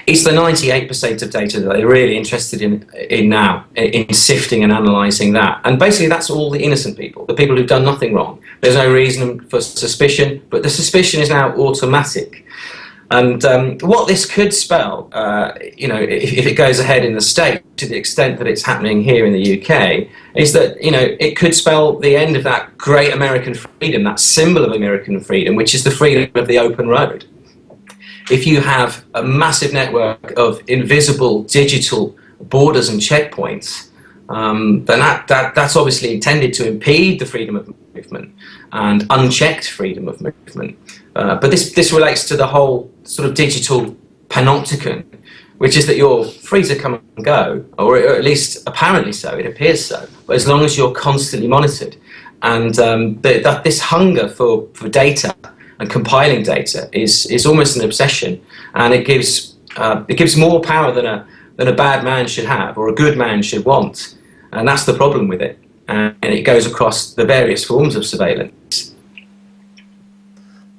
It's the 98% of data that they're really interested in now, in sifting and analysing that. And basically that's all the innocent people, the people who've done nothing wrong. There's no reason for suspicion, but the suspicion is now automatic. And what this could spell, you know, if it goes ahead in the States, to the extent that it's happening here in the UK, is that, you know, it could spell the end of that great American freedom, that symbol of American freedom, which is the freedom of the open road. If you have a massive network of invisible digital borders and checkpoints, then that's obviously intended to impede the freedom of movement and unchecked freedom of movement. But this relates to the whole sort of digital panopticon, which is that you're free to come and go, or at least apparently so, it appears so, but as long as you're constantly monitored. And this hunger for data and compiling data is almost an obsession, and it gives more power than a bad man should have, or a good man should want. And that's the problem with it. And it goes across the various forms of surveillance.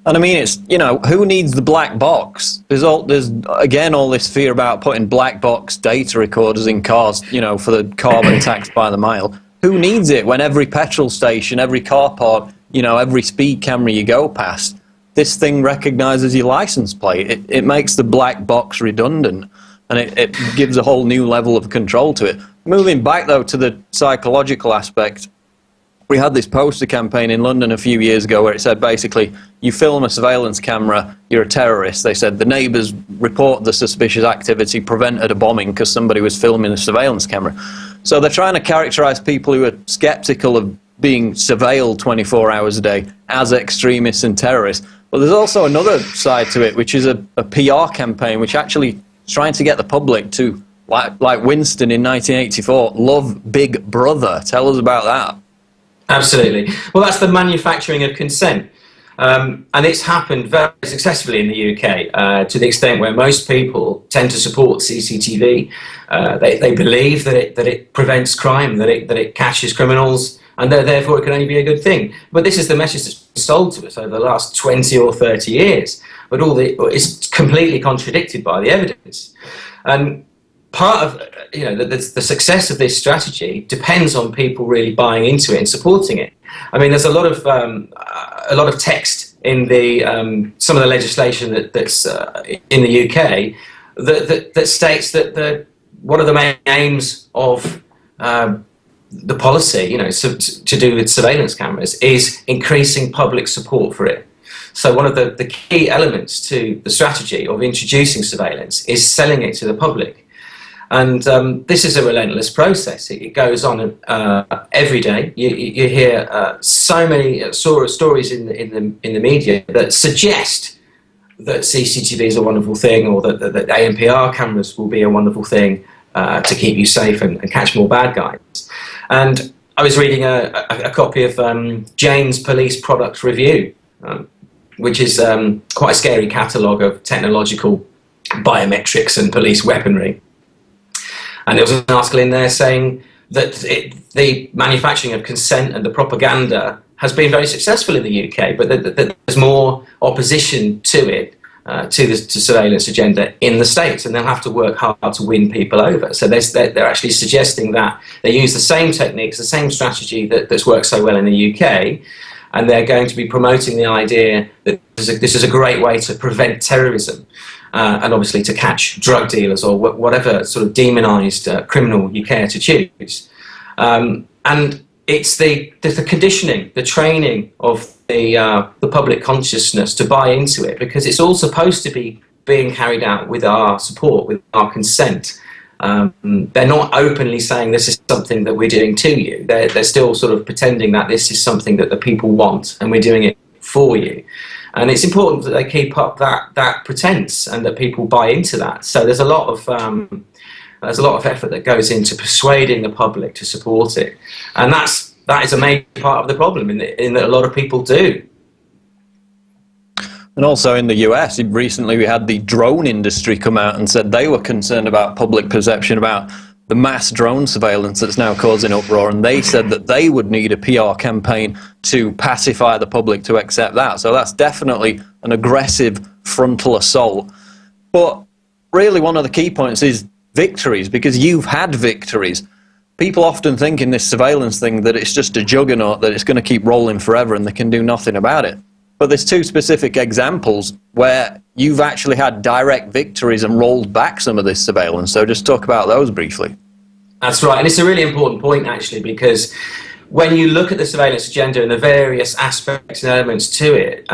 And I mean, it's, you know, who needs the black box? There's again all this fear about putting black box data recorders in cars, you know, for the carbon tax by the mile. Who needs it when every petrol station, every car park, you know, every speed camera you go past, this thing recognises your license plate? It makes the black box redundant, and it gives a whole new level of control to it. Moving back, though, to the psychological aspect, we had this poster campaign in London a few years ago where it said basically, you film a surveillance camera, you're a terrorist. They said the neighbours report the suspicious activity prevented a bombing because somebody was filming a surveillance camera. So they're trying to characterise people who are sceptical of being surveilled 24 hours a day as extremists and terrorists. But there's also another side to it, which is a PR campaign which actually is trying to get the public to, like Winston in 1984, love Big Brother. Tell us about that. Absolutely. Well, that's the manufacturing of consent. And it's happened very successfully in the UK, to the extent where most people tend to support CCTV. They believe that it prevents crime, that it catches criminals, and therefore it can only be a good thing. But this is the message that's been sold to us over the last 20 or 30 years. But it's completely contradicted by the evidence. And part of, you know, the success of this strategy depends on people really buying into it and supporting it. I mean, there's a lot of text in some of the legislation that's in the UK that states that one of the main aims of the policy, you know, to do with surveillance cameras, is increasing public support for it. So one of the key elements to the strategy of introducing surveillance is selling it to the public. And this is a relentless process. It goes on every day. You hear so many stories in the media that suggest that CCTV is a wonderful thing, or that ANPR cameras will be a wonderful thing to keep you safe and catch more bad guys. And I was reading a copy of Jane's Police Product Review, which is quite a scary catalogue of technological biometrics and police weaponry. And there was an article in there saying that the manufacturing of consent and the propaganda has been very successful in the UK, but that there's more opposition to it, to the surveillance agenda in the States, and they'll have to work hard to win people over. So they're actually suggesting that they use the same techniques, the same strategy that's worked so well in the UK, and they're going to be promoting the idea that this is a great way to prevent terrorism. And obviously to catch drug dealers or whatever sort of demonised criminal you care to choose. And it's the conditioning, the training of the public consciousness to buy into it, because it's all supposed to be being carried out with our support, with our consent. They're not openly saying this is something that we're doing to you. They're still sort of pretending that this is something that the people want and we're doing it for you. And it's important that they keep up that pretense and that people buy into that. So there's a lot of effort that goes into persuading the public to support it, and that is a major part of the problem in that a lot of people do. And also in the US, recently we had the drone industry come out and said they were concerned about public perception about the mass drone surveillance that's now causing uproar, and they said that they would need a PR campaign to pacify the public to accept that. So that's definitely an aggressive frontal assault. But really one of the key points is victories, because you've had victories. People often think in this surveillance thing that it's just a juggernaut, that it's going to keep rolling forever and they can do nothing about it. But there's two specific examples where you've actually had direct victories and rolled back some of this surveillance. So just talk about those briefly. That's right, and it's a really important point, actually, because when you look at the surveillance agenda and the various aspects and elements to it,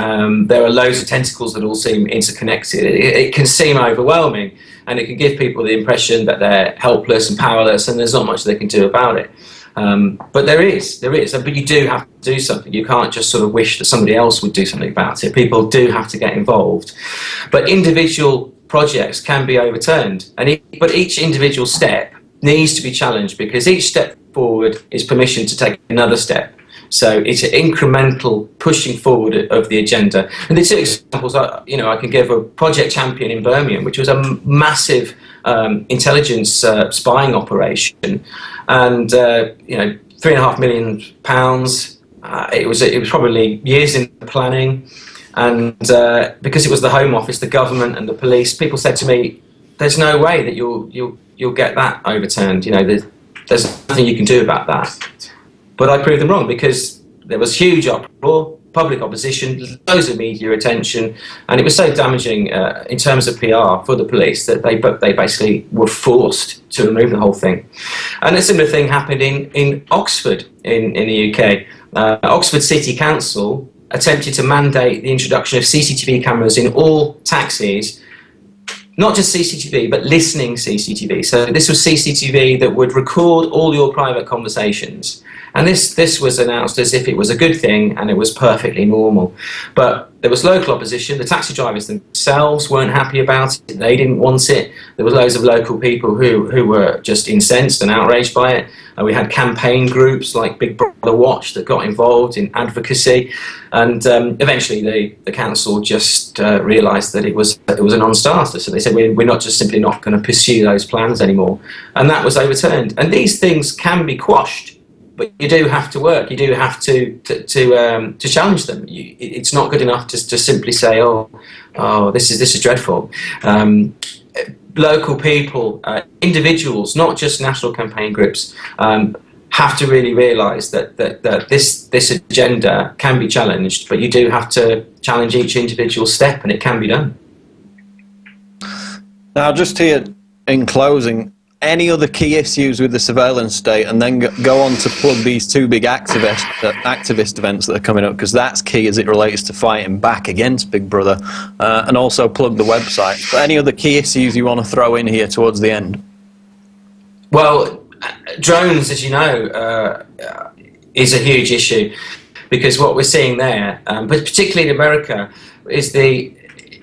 there are loads of tentacles that all seem interconnected. It can seem overwhelming, and it can give people the impression that they're helpless and powerless and there's not much they can do about it. But there is, but you do have to do something. You can't just sort of wish that somebody else would do something about it. People do have to get involved. But individual projects can be overturned, but each individual step needs to be challenged, because each step forward is permission to take another step. So it's an incremental pushing forward of the agenda. And the two examples, I can give a Project Champion in Birmingham, which was a massive intelligence spying operation, and £3.5 million. It was probably years in the planning, and because it was the Home Office, the government, and the police, people said to me, "There's no way that you'll get that overturned. There's nothing you can do about that." But I proved them wrong, because there was huge uproar, public opposition, loads of media attention, and it was so damaging in terms of PR for the police that they basically were forced to remove the whole thing. And a similar thing happened in Oxford in the UK. Oxford City Council attempted to mandate the introduction of CCTV cameras in all taxis. Not just CCTV, but listening CCTV. So this was CCTV that would record all your private conversations. And this was announced as if it was a good thing and it was perfectly normal. But there was local opposition. The taxi drivers themselves weren't happy about it. They didn't want it. There were loads of local people who were just incensed and outraged by it. We had campaign groups like Big Brother Watch that got involved in advocacy. And eventually the council just realised that it was a non-starter. So they said, we're not just simply not going to pursue those plans anymore. And that was overturned. And these things can be quashed. But you do have to work. You do have to challenge them. It's not good enough to simply say, "Oh, this is dreadful." Local people, individuals, not just national campaign groups, have to really realise that this agenda can be challenged. But you do have to challenge each individual step, and it can be done. Now, just here in closing, any other key issues with the surveillance state, and then go on to plug these two big activist events that are coming up, because that's key as it relates to fighting back against Big Brother, and also plug the website. But any other key issues you want to throw in here towards the end? Well, drones, as you know, is a huge issue, because what we're seeing there, but particularly in America, is the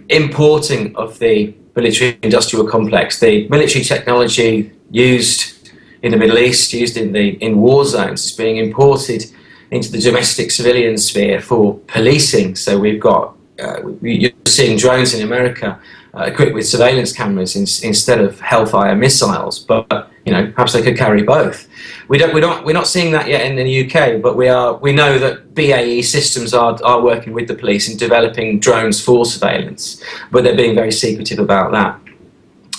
importing of the military-industrial complex. The military technology used in the Middle East, used in war zones, is being imported into the domestic civilian sphere for policing. So we've got you're seeing drones in America equipped with surveillance cameras instead of Hellfire missiles, but perhaps they could carry both. We're not seeing that yet in the UK, but we know that BAE Systems are working with the police in developing drones for surveillance, but they're being very secretive about that.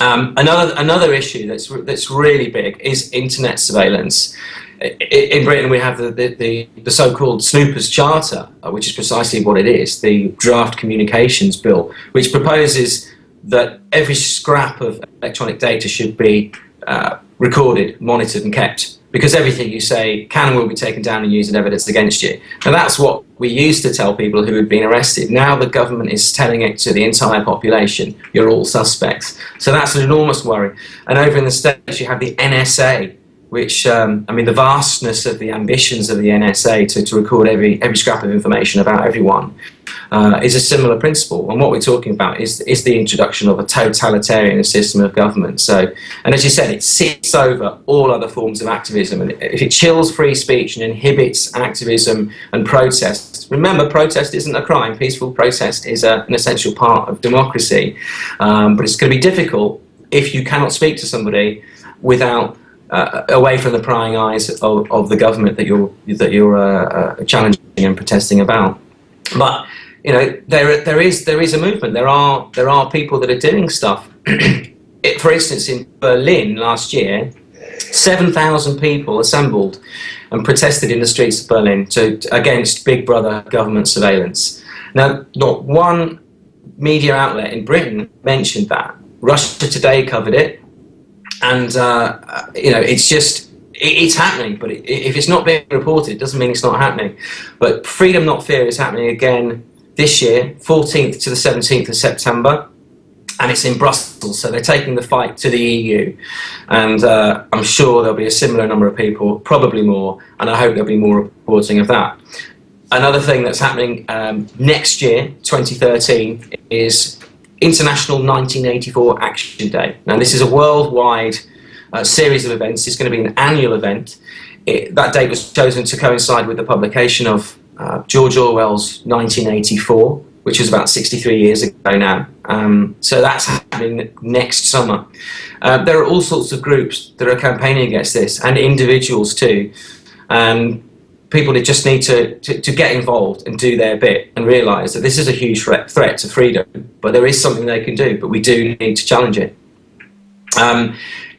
Another issue that's really big is internet surveillance. In Britain, we have the so-called Snoopers Charter, which is precisely what it is, the Draft Communications Bill, which proposes that every scrap of electronic data should be recorded, monitored and kept, because everything you say can and will be taken down and used as evidence against you. And that's what we used to tell people who had been arrested. Now the government is telling it to the entire population, you're all suspects. So that's an enormous worry. And over in the States you have the NSA, which, the vastness of the ambitions of the NSA to record every scrap of information about everyone is a similar principle. And what we're talking about is the introduction of a totalitarian system of government. So, and as you said, it sits over all other forms of activism. And if it chills free speech and inhibits activism and protest, remember, protest isn't a crime. Peaceful protest is an essential part of democracy. But it's going to be difficult if you cannot speak to somebody without away from the prying eyes of the government that you're challenging and protesting about. But there is a movement. There are people that are doing stuff for instance, in Berlin last year, 7,000 people assembled and protested in the streets of Berlin against Big Brother government surveillance. Now, not one media outlet in Britain mentioned that. Russia Today covered it, and it's happening. But if it's not being reported, it doesn't mean it's not happening. But Freedom Not Fear is happening again this year, 14th to the 17th of September, and it's in Brussels. So they're taking the fight to the EU, and I'm sure there'll be a similar number of people, probably more, and I hope there'll be more reporting of that. Another thing that's happening next year, 2013, is International 1984 Action Day. Now, this is a worldwide series of events. It's going to be an annual event. That date was chosen to coincide with the publication of George Orwell's 1984, which was about 63 years ago now. So that's happening next summer. There are all sorts of groups that are campaigning against this, and individuals too. People just need to get involved and do their bit and realise that this is a huge threat to freedom, but there is something they can do, but we do need to challenge it.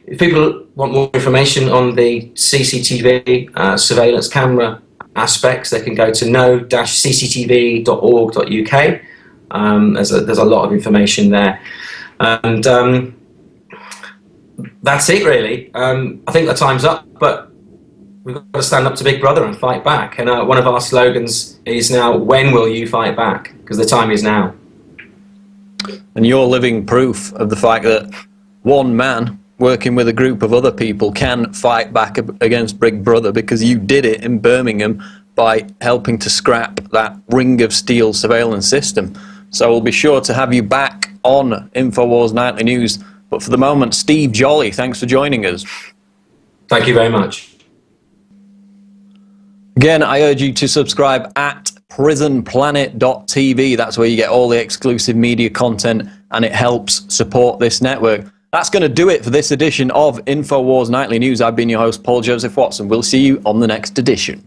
If people want more information on the CCTV surveillance camera aspects, they can go to no-cctv.org.uk. There's a lot of information there. And that's it, really. I think the time's up, but we've got to stand up to Big Brother and fight back. And one of our slogans is now, when will you fight back? Because the time is now. And you're living proof of the fact that one man working with a group of other people can fight back against Big Brother, because you did it in Birmingham by helping to scrap that ring of steel surveillance system. So we'll be sure to have you back on INFOWARS Nightly News. But for the moment, Steve Jolly, thanks for joining us. Thank you very much. Again, I urge you to subscribe at PrisonPlanet.tv. That's where you get all the exclusive media content, and it helps support this network. That's going to do it for this edition of INFOWARS Nightly News. I've been your host, Paul Joseph Watson. We'll see you on the next edition.